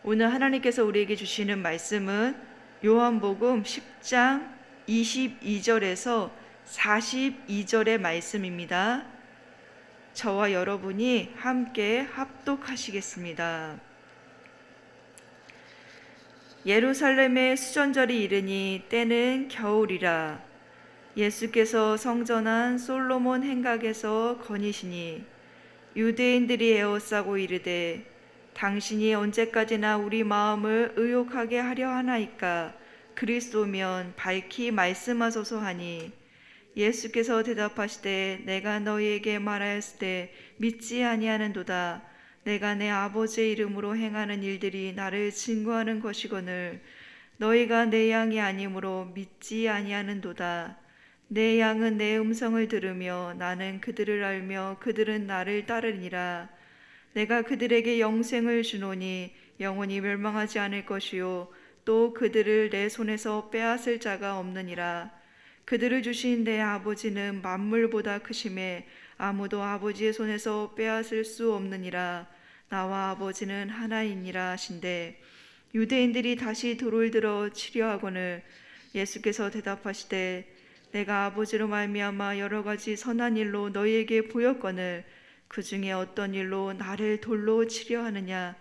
오늘 하나님께서 우리에게 주시는 말씀은 요한복음 10장 22절에서 42절의 말씀입니다. 저와 여러분이 함께 합독하시겠습니다. 예루살렘의 수전절이 이르니 때는 겨울이라. 예수께서 성전한 솔로몬 행각에서 거니시니 유대인들이 에워싸고 이르되 당신이 언제까지나 우리 마음을 의욕하게 하려 하나이까? 그리스도면 밝히 말씀하소서 하니 예수께서 대답하시되 내가 너희에게 말하였을 때 믿지 아니하는도다. 내가 내 아버지의 이름으로 행하는 일들이 나를 증거하는 것이거늘 너희가 내 양이 아니므로 믿지 아니하는도다. 내 양은 내 음성을 들으며 나는 그들을 알며 그들은 나를 따르니라. 내가 그들에게 영생을 주노니 영원히 멸망하지 않을 것이요 또 그들을 내 손에서 빼앗을 자가 없느니라. 그들을 주신 내 아버지는 만물보다 크심에 아무도 아버지의 손에서 빼앗을 수 없느니라. 나와 아버지는 하나이니라 하신대 유대인들이 다시 돌을 들어 치려하거늘 예수께서 대답하시되 내가 아버지로 말미암아 여러 가지 선한 일로 너희에게 보였거늘 그 중에 어떤 일로 나를 돌로 치려 하느냐?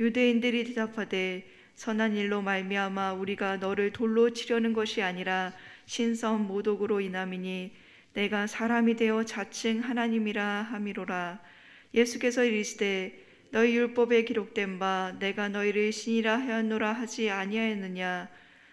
유대인들이 대답하되 선한 일로 말미암아 우리가 너를 돌로 치려는 것이 아니라 신성 모독으로 인함이니 내가 사람이 되어 자칭 하나님이라 함이로라. 예수께서 이르시되 너희 율법에 기록된 바 내가 너희를 신이라 하였노라 하지 아니하였느냐?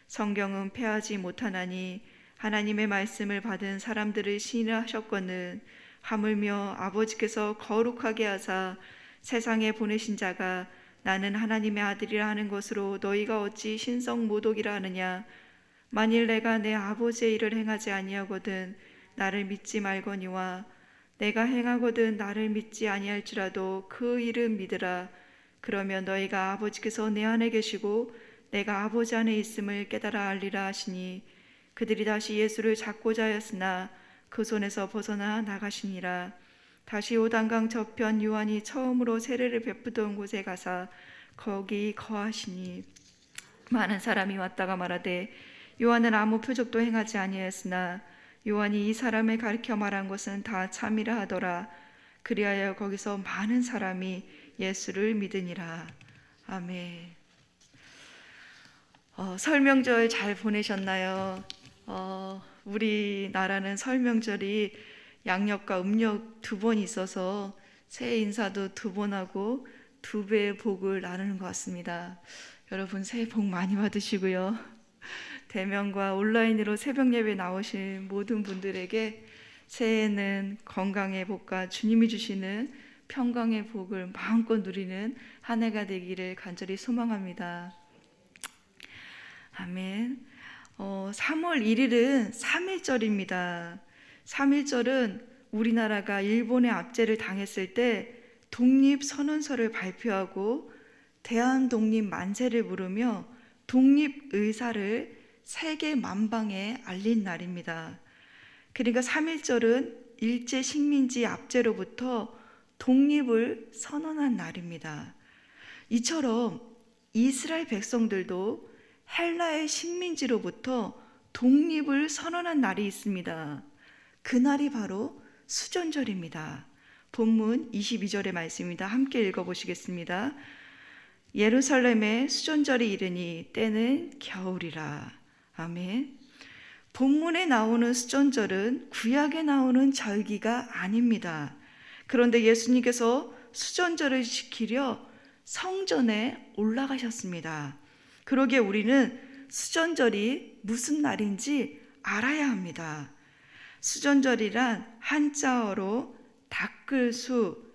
성경은 패하지 못하나니 하나님의 말씀을 받은 사람들을 신이라 하셨거늘 하물며 아버지께서 거룩하게 하사 세상에 보내신 자가 나는 하나님의 아들이라 하는 것으로 너희가 어찌 신성 모독이라 하느냐? 만일 내가 내 아버지의 일을 행하지 아니하거든 나를 믿지 말거니와 내가 행하거든 나를 믿지 아니할지라도 그 일은 믿으라. 그러면 너희가 아버지께서 내 안에 계시고 내가 아버지 안에 있음을 깨달아 알리라 하시니 그들이 다시 예수를 잡고자 하였으나 그 손에서 벗어나 나가시니라. 다시 요단강 저편 요한이 처음으로 세례를 베푸던 곳에 가사 거기 거하시니 많은 사람이 왔다가 말하되 요한은 아무 표적도 행하지 아니하였으나 요한이 이 사람을 가리켜 말한 것은 다 참이라 하더라. 그리하여 거기서 많은 사람이 예수를 믿으니라. 아멘. 설명절 잘 보내셨나요? 우리나라는 설명절이 양력과 음력 2번 있어서 새해 인사도 2번 하고 2배의 복을 나누는 것 같습니다. 여러분 새해 복 많이 받으시고요. 대면과 온라인으로 새벽 예배 나오신 모든 분들에게 새해에는 건강의 복과 주님이 주시는 평강의 복을 마음껏 누리는 한 해가 되기를 간절히 소망합니다. 아멘. 3월 1일은 3.1절입니다. 3.1절은 우리나라가 일본의 압제를 당했을 때 독립선언서를 발표하고 대한독립 만세를 부르며 독립의사를 세계 만방에 알린 날입니다. 그러니까 3.1절은 일제 식민지 압제로부터 독립을 선언한 날입니다. 이처럼 이스라엘 백성들도 헬라의 식민지로부터 독립을 선언한 날이 있습니다. 그날이 바로 수전절입니다. 본문 22절의 말씀입니다. 함께 읽어보시겠습니다. 예루살렘의 수전절이 이르니 때는 겨울이라. 아멘. 본문에 나오는 수전절은 구약에 나오는 절기가 아닙니다. 그런데 예수님께서 수전절을 지키려 성전에 올라가셨습니다. 그러기에 우리는 수전절이 무슨 날인지 알아야 합니다. 수전절이란 한자어로 닦을수,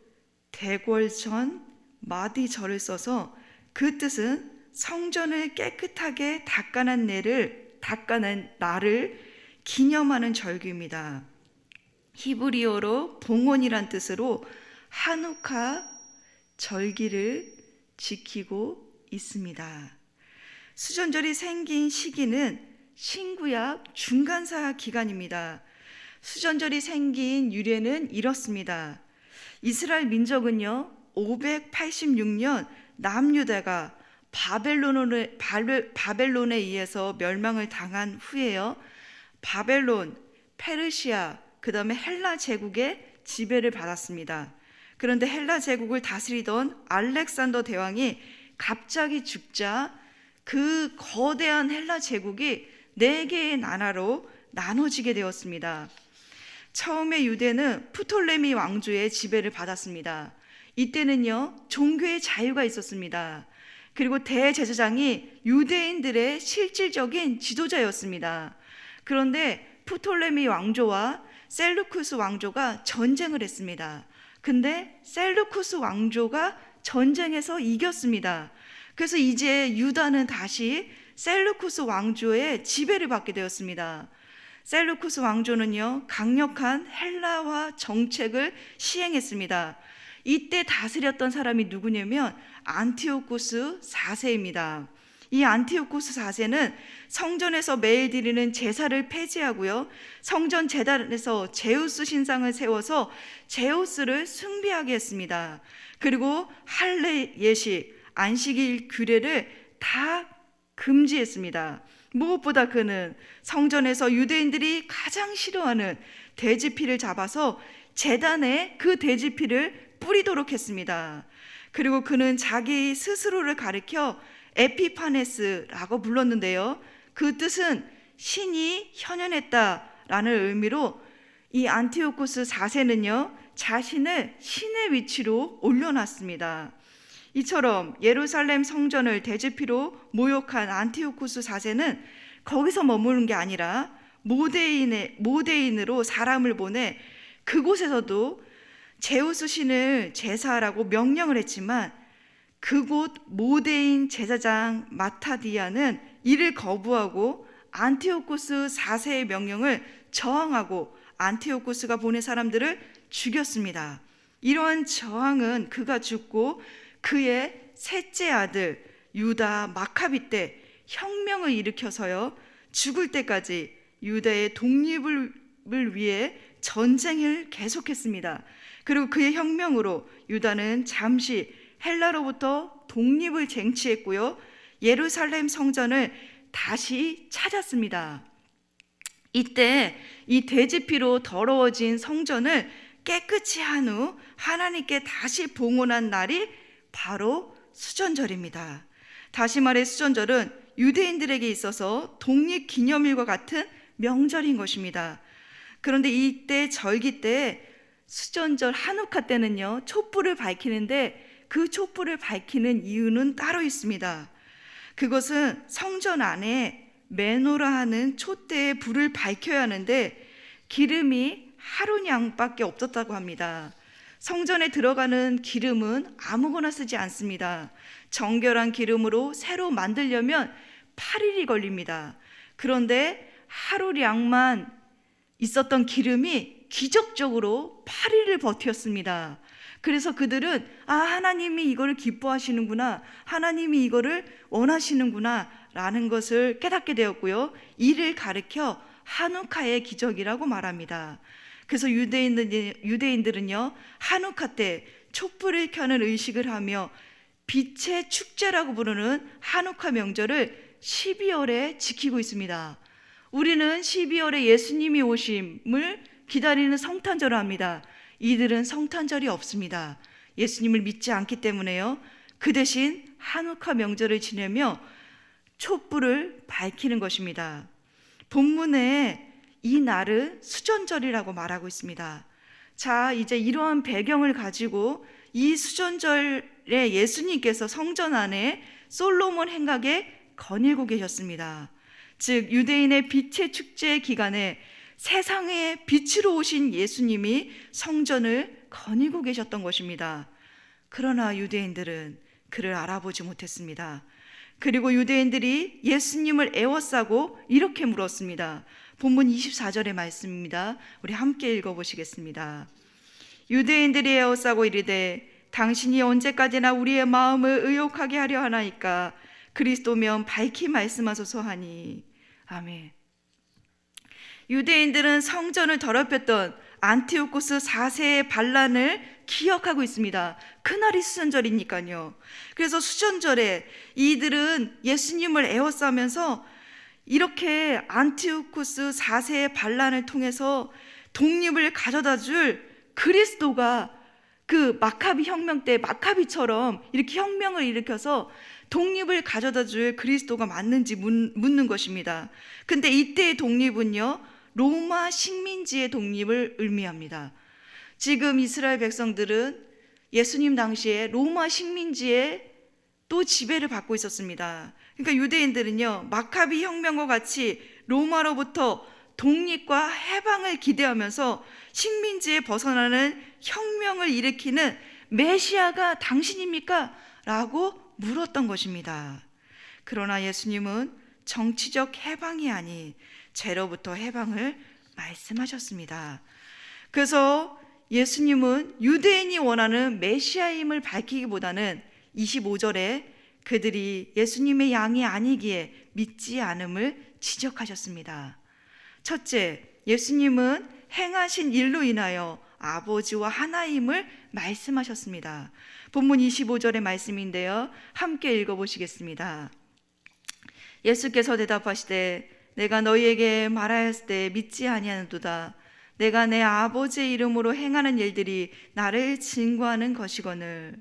대궐전, 마디절을 써서 그 뜻은 성전을 깨끗하게 닦아낸 날을 기념하는 절기입니다. 히브리어로 봉헌이란 뜻으로 하누카 절기를 지키고 있습니다. 수전절이 생긴 시기는 신구약 중간사 기간입니다. 수전절이 생긴 유래는 이렇습니다. 이스라엘 민족은요 586년 남유다가 바벨론에 의해서 멸망을 당한 후에요. 바벨론, 페르시아, 그 다음에 헬라 제국의 지배를 받았습니다. 그런데 헬라 제국을 다스리던 알렉산더 대왕이 갑자기 죽자 그 거대한 헬라 제국이 4개의 나라로 나눠지게 되었습니다. 처음에 유대는 프톨레미 왕조의 지배를 받았습니다. 이때는요, 종교의 자유가 있었습니다. 그리고 대제사장이 유대인들의 실질적인 지도자였습니다. 그런데 프톨레미 왕조와 셀루쿠스 왕조가 전쟁을 했습니다. 근데 셀루쿠스 왕조가 전쟁에서 이겼습니다. 그래서 이제 유다는 다시 셀루쿠스 왕조의 지배를 받게 되었습니다. 셀루쿠스 왕조는요, 강력한 헬라화 정책을 시행했습니다. 이때 다스렸던 사람이 누구냐면 안티오쿠스 4세입니다. 이 안티오쿠스 4세는 성전에서 매일 드리는 제사를 폐지하고요, 성전 제단에서 제우스 신상을 세워서 제우스를 숭배하게 했습니다. 그리고 할례 예식, 안식일 규례를 다 금지했습니다. 무엇보다 그는 성전에서 유대인들이 가장 싫어하는 돼지피를 잡아서 제단에 그 돼지피를 뿌리도록 했습니다. 그리고 그는 자기 스스로를 가리켜 에피파네스라고 불렀는데요, 그 뜻은 신이 현현했다라는 의미로 이 안티오쿠스 4세는요, 자신을 신의 위치로 올려놨습니다. 이처럼 예루살렘 성전을 돼지피로 모욕한 안티오쿠스 4세는 거기서 머무는 게 아니라 모데인으로 사람을 보내 그곳에서도 제우스 신을 제사하라고 명령을 했지만 그곳 모데인 제사장 마타디아는 이를 거부하고 안티오쿠스 4세의 명령을 저항하고 안티오쿠스가 보낸 사람들을 죽였습니다. 이러한 저항은 그가 죽고 그의 셋째 아들 유다 마카비 때 혁명을 일으켜서요, 죽을 때까지 유다의 독립을 위해 전쟁을 계속했습니다. 그리고 그의 혁명으로 유다는 잠시 헬라로부터 독립을 쟁취했고요, 예루살렘 성전을 다시 찾았습니다. 이때 이 돼지피로 더러워진 성전을 깨끗이 한 후 하나님께 다시 봉헌한 날이 바로 수전절입니다. 다시 말해 수전절은 유대인들에게 있어서 독립기념일과 같은 명절인 것입니다. 그런데 이때 절기 때 수전절 하누카 때는요, 촛불을 밝히는데 그 촛불을 밝히는 이유는 따로 있습니다. 그것은 성전 안에 메노라 하는 촛대에 불을 밝혀야 하는데 기름이 하루냥밖에 없었다고 합니다. 성전에 들어가는 기름은 아무거나 쓰지 않습니다. 정결한 기름으로 새로 만들려면 8일이 걸립니다. 그런데 하루량만 있었던 기름이 기적적으로 8일을 버텼습니다. 그래서 그들은 하나님이 이거를 기뻐하시는구나, 하나님이 이거를 원하시는구나 라는 것을 깨닫게 되었고요, 이를 가리켜 하누카의 기적이라고 말합니다. 그래서 유대인들은요, 하누카 때 촛불을 켜는 의식을 하며 빛의 축제라고 부르는 하누카 명절을 12월에 지키고 있습니다. 우리는 12월에 예수님이 오심을 기다리는 성탄절을 합니다. 이들은 성탄절이 없습니다. 예수님을 믿지 않기 때문에요, 그 대신 하누카 명절을 지내며 촛불을 밝히는 것입니다. 본문에 이 날은 수전절이라고 말하고 있습니다. 자, 이제 이러한 배경을 가지고 이 수전절에 예수님께서 성전 안에 솔로몬 행각에 거닐고 계셨습니다. 즉 유대인의 빛의 축제 기간에 세상의 빛으로 오신 예수님이 성전을 거닐고 계셨던 것입니다. 그러나 유대인들은 그를 알아보지 못했습니다. 그리고 유대인들이 예수님을 애워싸고 이렇게 물었습니다. 본문 24절의 말씀입니다. 우리 함께 읽어보시겠습니다. 유대인들이 애워싸고 이르되 당신이 언제까지나 우리의 마음을 의욕하게 하려 하나이까? 그리스도면 밝히 말씀하소서 하니. 아멘. 유대인들은 성전을 더럽혔던 안티오쿠스 4세의 반란을 기억하고 있습니다. 그날이 수전절이니까요. 그래서 수전절에 이들은 예수님을 에워싸면서 이렇게 안티오쿠스 4세의 반란을 통해서 독립을 가져다 줄 그리스도가 그 마카비 혁명 때 마카비처럼 이렇게 혁명을 일으켜서 독립을 가져다 줄 그리스도가 맞는지 묻는 것입니다. 근데 이때의 독립은요, 로마 식민지의 독립을 의미합니다. 지금 이스라엘 백성들은 예수님 당시에 로마 식민지의 또 지배를 받고 있었습니다. 그러니까 유대인들은요, 마카비 혁명과 같이 로마로부터 독립과 해방을 기대하면서 식민지에 벗어나는 혁명을 일으키는 메시아가 당신입니까? 라고 물었던 것입니다. 그러나 예수님은 정치적 해방이 아닌 죄로부터 해방을 말씀하셨습니다. 그래서 예수님은 유대인이 원하는 메시아임을 밝히기보다는 25절에 그들이 예수님의 양이 아니기에 믿지 않음을 지적하셨습니다. 첫째, 예수님은 행하신 일로 인하여 아버지와 하나임을 말씀하셨습니다. 본문 25절의 말씀인데요, 함께 읽어보시겠습니다. 예수께서 대답하시되 내가 너희에게 말하였을 때 믿지 아니하는도다. 내가 내 아버지의 이름으로 행하는 일들이 나를 증거하는 것이거늘.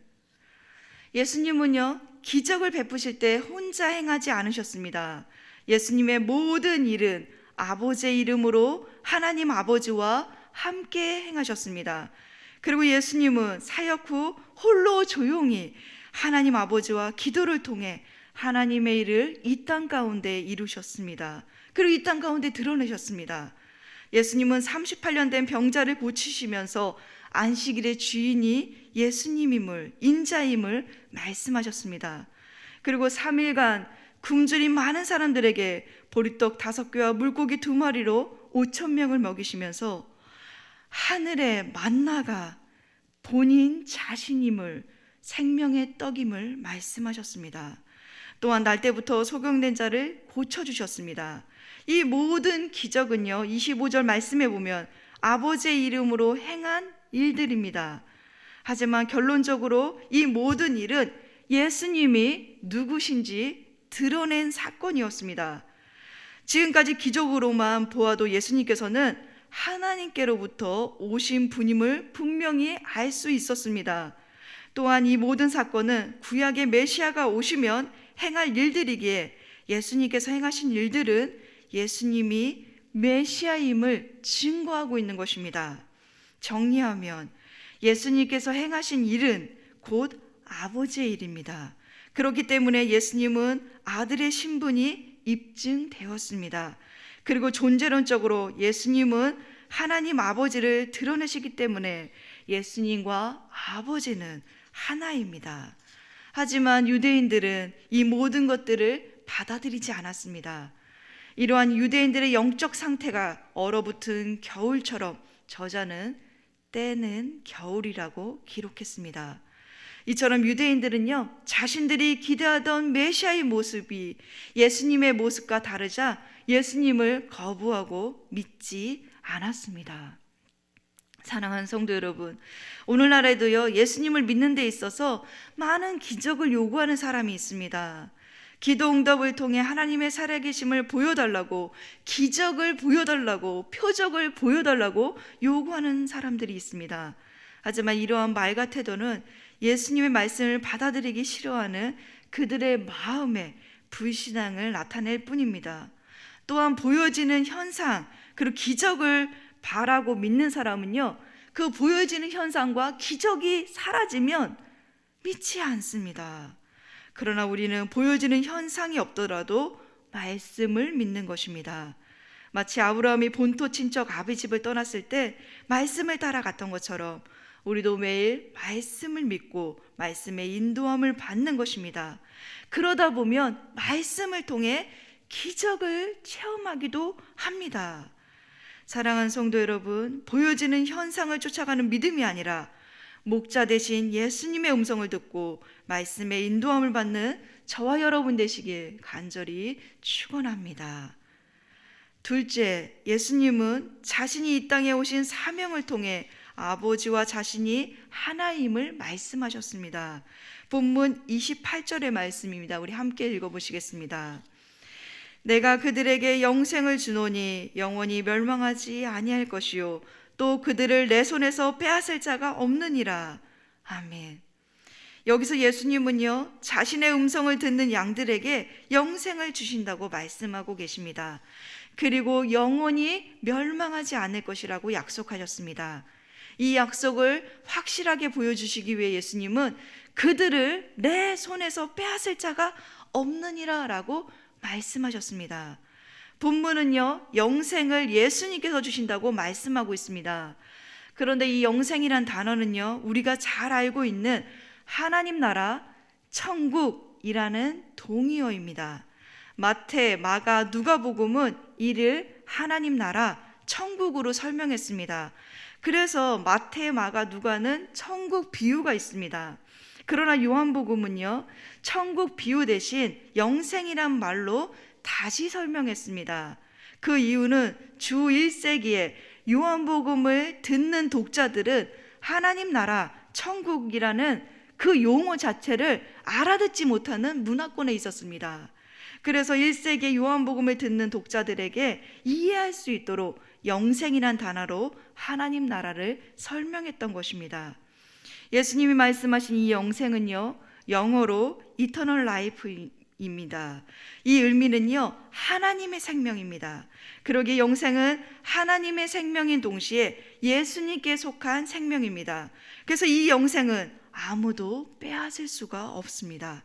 예수님은요, 기적을 베푸실 때 혼자 행하지 않으셨습니다. 예수님의 모든 일은 아버지의 이름으로 하나님 아버지와 함께 행하셨습니다. 그리고 예수님은 사역 후 홀로 조용히 하나님 아버지와 기도를 통해 하나님의 일을 이 땅 가운데 이루셨습니다. 그리고 이 땅 가운데 드러내셨습니다. 예수님은 38년 된 병자를 고치시면서 안식일의 주인이 예수님임을, 인자임을 말씀하셨습니다. 그리고 3일간 굶주린 많은 사람들에게 보리떡 5개와 물고기 2마리로 5,000명을 먹이시면서 하늘의 만나가 본인 자신임을, 생명의 떡임을 말씀하셨습니다. 또한 날 때부터 소경된 자를 고쳐주셨습니다. 이 모든 기적은요, 25절 말씀에 보면 아버지의 이름으로 행한 일들입니다. 하지만 결론적으로 이 모든 일은 예수님이 누구신지 드러낸 사건이었습니다. 지금까지 기적으로만 보아도 예수님께서는 하나님께로부터 오신 분임을 분명히 알 수 있었습니다. 또한 이 모든 사건은 구약의 메시아가 오시면 행할 일들이기에 예수님께서 행하신 일들은 예수님이 메시아임을 증거하고 있는 것입니다. 정리하면 예수님께서 행하신 일은 곧 아버지의 일입니다. 그렇기 때문에 예수님은 아들의 신분이 입증되었습니다. 그리고 존재론적으로 예수님은 하나님 아버지를 드러내시기 때문에 예수님과 아버지는 하나입니다. 하지만 유대인들은 이 모든 것들을 받아들이지 않았습니다. 이러한 유대인들의 영적 상태가 얼어붙은 겨울처럼 저자는 때는 겨울이라고 기록했습니다. 이처럼 유대인들은요, 자신들이 기대하던 메시아의 모습이 예수님의 모습과 다르자 예수님을 거부하고 믿지 않았습니다. 사랑하는 성도 여러분, 오늘날에도요, 예수님을 믿는 데 있어서 많은 기적을 요구하는 사람이 있습니다. 기도 응답을 통해 하나님의 살아계심을 보여달라고, 기적을 보여달라고, 표적을 보여달라고 요구하는 사람들이 있습니다. 하지만 이러한 말과 태도는 예수님의 말씀을 받아들이기 싫어하는 그들의 마음에 불신앙을 나타낼 뿐입니다. 또한 보여지는 현상, 그리고 기적을 바라고 믿는 사람은요, 그 보여지는 현상과 기적이 사라지면 믿지 않습니다. 그러나 우리는 보여지는 현상이 없더라도 말씀을 믿는 것입니다. 마치 아브라함이 본토 친척 아비 집을 떠났을 때 말씀을 따라갔던 것처럼 우리도 매일 말씀을 믿고 말씀의 인도함을 받는 것입니다. 그러다 보면 말씀을 통해 기적을 체험하기도 합니다. 사랑하는 성도 여러분, 보여지는 현상을 쫓아가는 믿음이 아니라 목자 대신 예수님의 음성을 듣고 말씀의 인도함을 받는 저와 여러분 되시길 간절히 축원합니다. 둘째, 예수님은 자신이 이 땅에 오신 사명을 통해 아버지와 자신이 하나임을 말씀하셨습니다. 본문 28절의 말씀입니다. 우리 함께 읽어보시겠습니다. 내가 그들에게 영생을 주노니 영원히 멸망하지 아니할 것이요 또 그들을 내 손에서 빼앗을 자가 없느니라. 아멘. 여기서 예수님은요, 자신의 음성을 듣는 양들에게 영생을 주신다고 말씀하고 계십니다. 그리고 영원히 멸망하지 않을 것이라고 약속하셨습니다. 이 약속을 확실하게 보여주시기 위해 예수님은 그들을 내 손에서 빼앗을 자가 없느니라 라고 말씀하셨습니다. 본문은요, 영생을 예수님께서 주신다고 말씀하고 있습니다. 그런데 이 영생이란 단어는요, 우리가 잘 알고 있는 하나님 나라, 천국이라는 동의어입니다. 마태, 마가, 누가복음은 이를 하나님 나라, 천국으로 설명했습니다. 그래서 마태, 마가, 누가는 천국 비유가 있습니다. 그러나 요한복음은요, 천국 비유 대신 영생이란 말로 다시 설명했습니다. 그 이유는 주 1세기에 요한복음을 듣는 독자들은 하나님 나라, 천국이라는 그 용어 자체를 알아듣지 못하는 문화권에 있었습니다. 그래서 1세기 요한복음을 듣는 독자들에게 이해할 수 있도록 영생이란 단어로 하나님 나라를 설명했던 것입니다. 예수님이 말씀하신 이 영생은요, 영어로 Eternal Life입니다. 이 의미는요, 하나님의 생명입니다. 그러기에 영생은 하나님의 생명인 동시에 예수님께 속한 생명입니다. 그래서 이 영생은 아무도 빼앗을 수가 없습니다.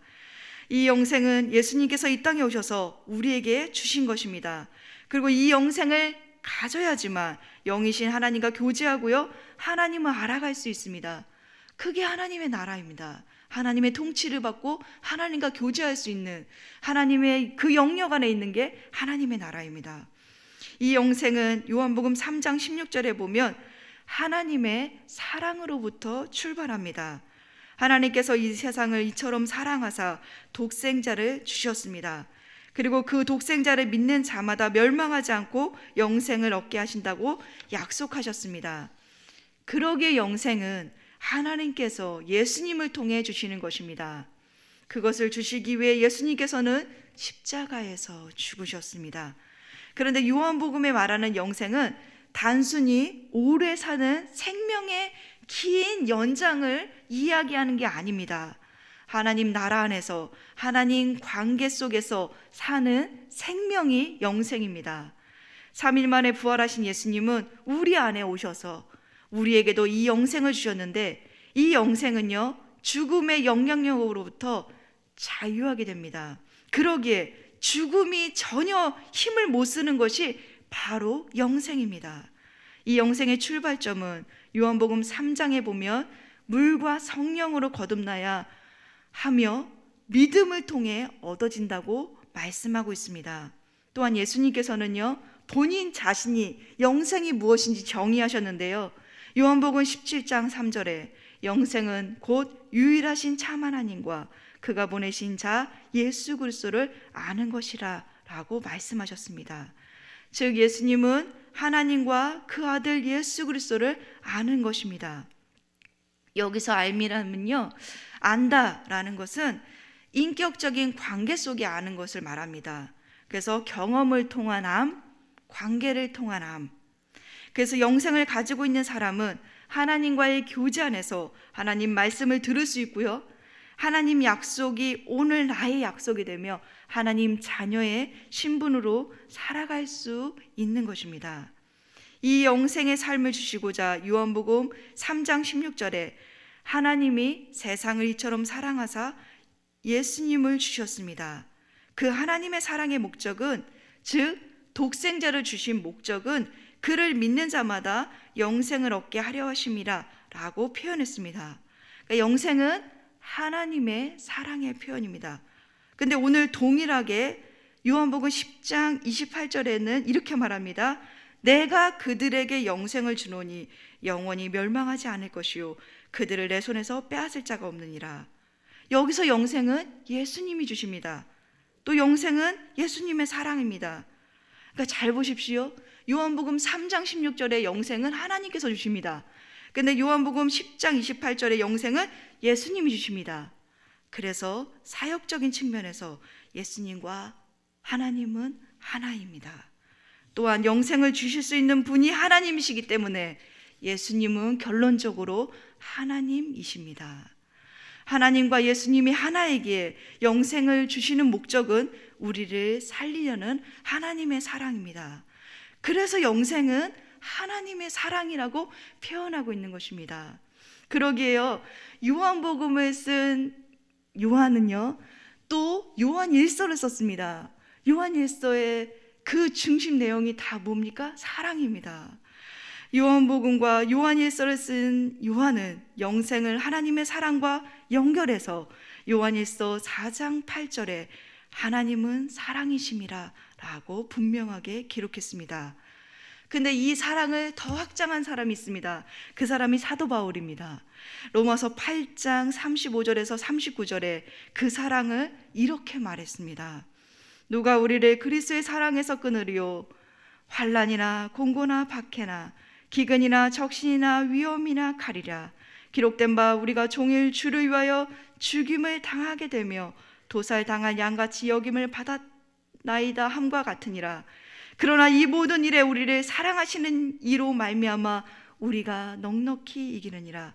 이 영생은 예수님께서 이 땅에 오셔서 우리에게 주신 것입니다. 그리고 이 영생을 가져야지만 영이신 하나님과 교제하고요, 하나님을 알아갈 수 있습니다. 그게 하나님의 나라입니다. 하나님의 통치를 받고 하나님과 교제할 수 있는, 하나님의 그 영역 안에 있는 게 하나님의 나라입니다. 이 영생은 요한복음 3장 16절에 보면 하나님의 사랑으로부터 출발합니다. 하나님께서 이 세상을 이처럼 사랑하사 독생자를 주셨습니다. 그리고 그 독생자를 믿는 자마다 멸망하지 않고 영생을 얻게 하신다고 약속하셨습니다. 그러기에 영생은 하나님께서 예수님을 통해 주시는 것입니다. 그것을 주시기 위해 예수님께서는 십자가에서 죽으셨습니다. 그런데 요한복음에 말하는 영생은 단순히 오래 사는 생명의 긴 연장을 이야기하는 게 아닙니다. 하나님 나라 안에서 하나님 관계 속에서 사는 생명이 영생입니다. 3일 만에 부활하신 예수님은 우리 안에 오셔서 우리에게도 이 영생을 주셨는데, 이 영생은요, 죽음의 영향력으로부터 자유하게 됩니다. 그러기에 죽음이 전혀 힘을 못 쓰는 것이 바로 영생입니다. 이 영생의 출발점은 요한복음 3장에 보면 물과 성령으로 거듭나야 하며 믿음을 통해 얻어진다고 말씀하고 있습니다. 또한 예수님께서는요, 본인 자신이 영생이 무엇인지 정의하셨는데요, 요한복음 17장 3절에 영생은 곧 유일하신 참 하나님과 그가 보내신 자 예수 그리스도를 아는 것이라 라고 말씀하셨습니다. 즉 예수님은 하나님과 그 아들 예수 그리스도를 아는 것입니다. 여기서 알미라면요, 안다라는 것은 인격적인 관계 속에 아는 것을 말합니다. 그래서 경험을 통한 암, 관계를 통한 암. 그래서 영생을 가지고 있는 사람은 하나님과의 교제 안에서 하나님 말씀을 들을 수 있고요, 하나님 약속이 오늘 나의 약속이 되며 하나님 자녀의 신분으로 살아갈 수 있는 것입니다. 이 영생의 삶을 주시고자 요한복음 3장 16절에 하나님이 세상을 이처럼 사랑하사 예수님을 주셨습니다. 그 하나님의 사랑의 목적은, 즉 독생자를 주신 목적은 그를 믿는 자마다 영생을 얻게 하려 하심이라 라고 표현했습니다. 그러니까 영생은 하나님의 사랑의 표현입니다. 근데 오늘 동일하게 요한복음 10장 28절에는 이렇게 말합니다. 내가 그들에게 영생을 주노니 영원히 멸망하지 않을 것이요 그들을 내 손에서 빼앗을 자가 없느니라. 여기서 영생은 예수님이 주십니다. 또 영생은 예수님의 사랑입니다. 그러니까 잘 보십시오. 요한복음 3장 16절에 영생은 하나님께서 주십니다. 근데 요한복음 10장 28절에 영생은 예수님이 주십니다. 그래서 사역적인 측면에서 예수님과 하나님은 하나입니다. 또한 영생을 주실 수 있는 분이 하나님이시기 때문에 예수님은 결론적으로 하나님이십니다. 하나님과 예수님이 하나이기에 영생을 주시는 목적은 우리를 살리려는 하나님의 사랑입니다. 그래서 영생은 하나님의 사랑이라고 표현하고 있는 것입니다. 그러기에요, 요한복음을 쓴 요한은요, 또 요한일서를 썼습니다. 요한일서의 그 중심 내용이 다 뭡니까? 사랑입니다. 요한복음과 요한일서를 쓴 요한은 영생을 하나님의 사랑과 연결해서 요한일서 4장 8절에 하나님은 사랑이심이라 라고 분명하게 기록했습니다. 근데 이 사랑을 더 확장한 사람이 있습니다. 그 사람이 사도 바울입니다. 로마서 8장 35절에서 39절에 그 사랑을 이렇게 말했습니다. 누가 우리를 그리스도의 사랑에서 끊으리요? 환난이나 공고나 박해나 기근이나 적신이나 위험이나 칼이라. 기록된 바 우리가 종일 주를 위하여 죽임을 당하게 되며 도살당한 양같이 여김을 받았나이다 함과 같으니라. 그러나 이 모든 일에 우리를 사랑하시는 이로 말미암아 우리가 넉넉히 이기느니라.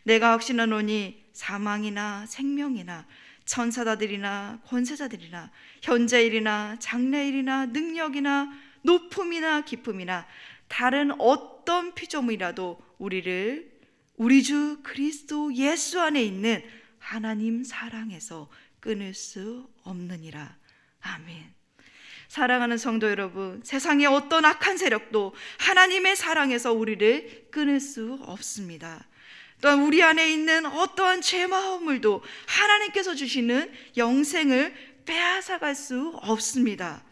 내가 확신하노니 사망이나 생명이나 천사자들이나 권세자들이나 현재일이나 장래일이나 능력이나 높음이나 기쁨이나 다른 어떤 피조물이라도 우리를 우리 주 그리스도 예수 안에 있는 하나님 사랑에서 끊을 수 없느니라. 아멘. 사랑하는 성도 여러분, 세상의 어떤 악한 세력도 하나님의 사랑에서 우리를 끊을 수 없습니다. 또한 우리 안에 있는 어떠한 죄 마음물도 하나님께서 주시는 영생을 빼앗아갈 수 없습니다.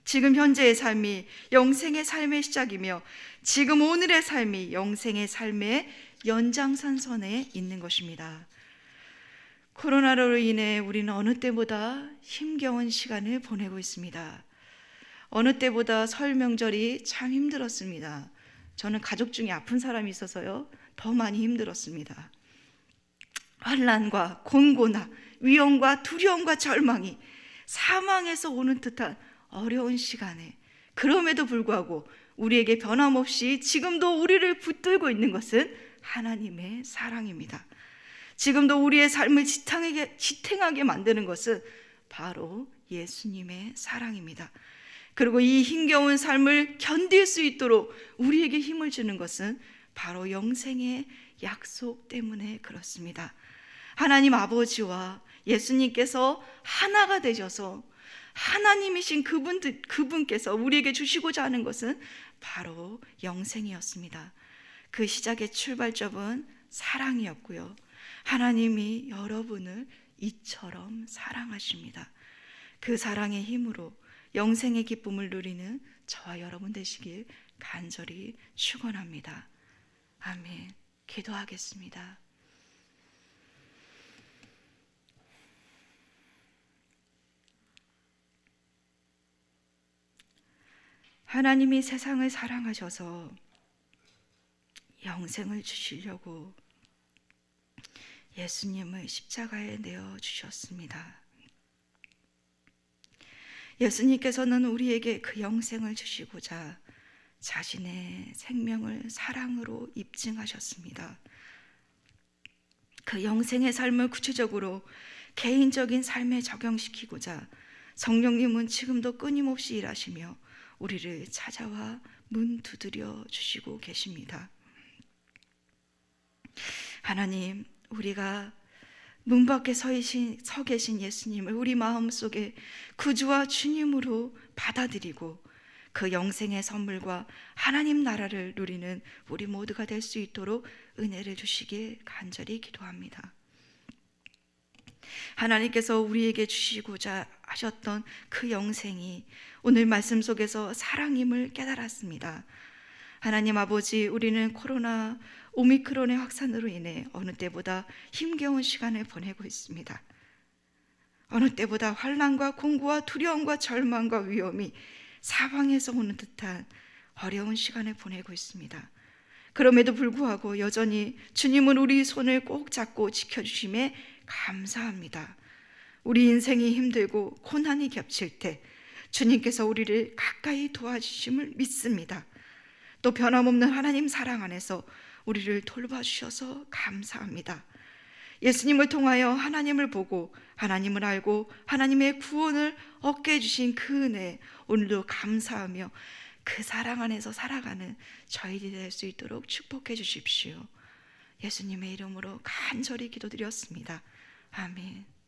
지금 현재의 삶이 영생의 삶의 시작이며 지금 오늘의 삶이 영생의 삶의 연장선상에 있는 것입니다. 코로나로 인해 우리는 어느 때보다 힘겨운 시간을 보내고 있습니다. 어느 때보다 설 명절이 참 힘들었습니다. 저는 가족 중에 아픈 사람이 있어서요, 더 많이 힘들었습니다. 환난과 공고나 위험과 두려움과 절망이 사망에서 오는 듯한 어려운 시간에, 그럼에도 불구하고 우리에게 변함없이 지금도 우리를 붙들고 있는 것은 하나님의 사랑입니다. 지금도 우리의 삶을 지탱하게 만드는 것은 바로 예수님의 사랑입니다. 그리고 이 힘겨운 삶을 견딜 수 있도록 우리에게 힘을 주는 것은 바로 영생의 약속 때문에 그렇습니다. 하나님 아버지와 예수님께서 하나가 되셔서 하나님이신 그분께서 우리에게 주시고자 하는 것은 바로 영생이었습니다. 그 시작의 출발점은 사랑이었고요, 하나님이 여러분을 이처럼 사랑하십니다. 그 사랑의 힘으로 영생의 기쁨을 누리는 저와 여러분 되시길 간절히 축원합니다. 아멘. 기도하겠습니다. 하나님이 세상을 사랑하셔서 영생을 주시려고 예수님을 십자가에 내어 주셨습니다. 예수님께서는 우리에게 그 영생을 주시고자 자신의 생명을 사랑으로 입증하셨습니다. 그 영생의 삶을 구체적으로 개인적인 삶에 적용시키고자 성령님은 지금도 끊임없이 일하시며 우리를 찾아와 문 두드려 주시고 계십니다. 하나님, 우리가 문 밖에 서 계신 예수님을 우리 마음속에 구주와 주님으로 받아들이고 그 영생의 선물과 하나님 나라를 누리는 우리 모두가 될 수 있도록 은혜를 주시길 간절히 기도합니다. 하나님께서 우리에게 주시고자 하셨던 그 영생이 오늘 말씀 속에서 사랑임을 깨달았습니다. 하나님 아버지, 우리는 코로나 오미크론의 확산으로 인해 어느 때보다 힘겨운 시간을 보내고 있습니다. 어느 때보다 환난과 공고와 두려움과 절망과 위험이 사방에서 오는 듯한 어려운 시간을 보내고 있습니다. 그럼에도 불구하고 여전히 주님은 우리 손을 꼭 잡고 지켜주심에 감사합니다. 우리 인생이 힘들고 고난이 겹칠 때 주님께서 우리를 가까이 도와주심을 믿습니다. 또 변함없는 하나님 사랑 안에서 우리를 돌봐주셔서 감사합니다. 예수님을 통하여 하나님을 보고 하나님을 알고 하나님의 구원을 얻게 해주신 그 은혜, 오늘도 감사하며 그 사랑 안에서 살아가는 저희들이 될 수 있도록 축복해 주십시오. 예수님의 이름으로 간절히 기도드렸습니다. 아멘.